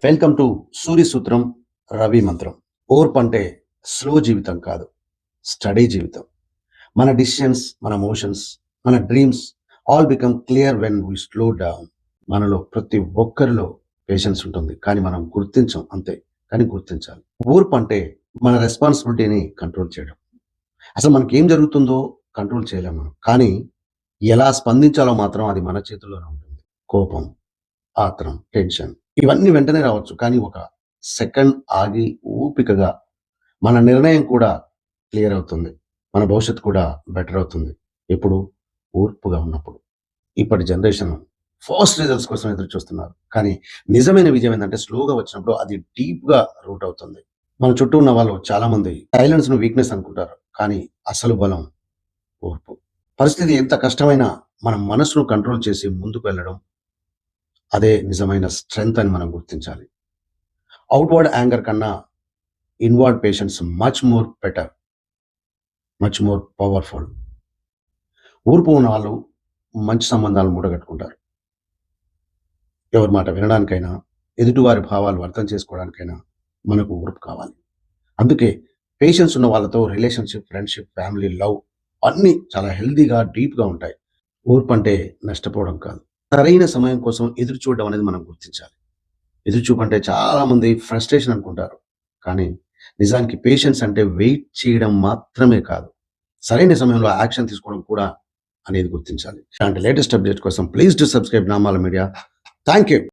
Welcome to సూర్య సూత్రం రవి మంత్రం. ఓర్పు అంటే స్లో జీవితం కాదు, స్టడీ జీవితం. మన డిసిషన్స్, మన ఎమోషన్స్, మన dreams all become clear when we slow down. మనలో ప్రతి ఒక్కరిలో పేషెన్స్ ఉంటుంది, కానీ మనం గుర్తించం అంతే. కానీ గుర్తించాలి. ఓర్పు అంటే మన రెస్పాన్సిబిలిటీని కంట్రోల్ చేయడం. అసలు మనకేం జరుగుతుందో కంట్రోల్ చేయలేము మనం, కానీ ఎలా స్పందించాలో మాత్రం అది మన చేతుల్లోనే ఉంటుంది. కోపం, ఆత్రం, టెన్షన్ ఇవన్నీ వెంటనే రావచ్చు. కానీ ఒక సెకండ్ ఆగి ఓపికగా మన నిర్ణయం కూడా క్లియర్ అవుతుంది. మన భవిష్యత్తు కూడా బెటర్ అవుతుంది. ఎప్పుడు? ఓర్పుగా ఉన్నప్పుడు. ఇప్పటి జనరేషన్ ఫాస్ట్ రిజల్ట్స్ కోసం ఎదురు చూస్తున్నారు. కానీ నిజమైన విజయం ఏంటంటే స్లోగా వచ్చినప్పుడు అది డీప్‌గా రూట్ అవుతుంది. మన చుట్టూ ఉన్న వాళ్ళు చాలామంది సైలెన్స్‌ను వీక్‌నెస్ అనుకుంటారు. కానీ అసలు బలం ఓర్పు. పరిస్థితి ఎంత కష్టమైనా మన మనసును కంట్రోల్ చేసి ముందుకు వెళ్ళడం, అదే నిజమైన స్ట్రెంగ్త్ అని మనం గుర్తించాలి. అవుట్‌వర్డ్ యాంగర్ కన్నా inward patience much more better, much more powerful. ఓర్పు ఉన్న వాళ్ళు మంచి సంబంధాలు మూటగట్టుకుంటారు. ఎవరి మాట వినడానికైనా, ఎదుటివారి భావాలు అర్థం చేసుకోవడానికైనా మనకు ఓర్పు కావాలి. అందుకే పేషెన్స్ ఉన్న వాళ్ళతో రిలేషన్‌షిప్, ఫ్రెండ్‌షిప్, ఫ్యామిలీ, లవ్ అన్నీ చాలా హెల్తీగా, డీప్‌గా ఉంటాయి. ఓర్పు అంటే నష్టపోవడం కాదు. సరైన సమయం కోసం ఎదురు చూడడం అనేది మనం గుర్తించాలి. ఎదురుచూపు అంటే చాలామంది ఫ్రస్ట్రేషన్ అనుకుంటారు. కానీ నిజానికి పేషెన్స్ అంటే వెయిట్ చేయడం మాత్రమే కాదు, సరైన సమయంలో యాక్షన్ తీసుకోవడం కూడా అనేది గుర్తించాలి. ఇలాంటి లేటెస్ట్ అప్డేట్స్ కోసం please do subscribe Namala media. Thank you.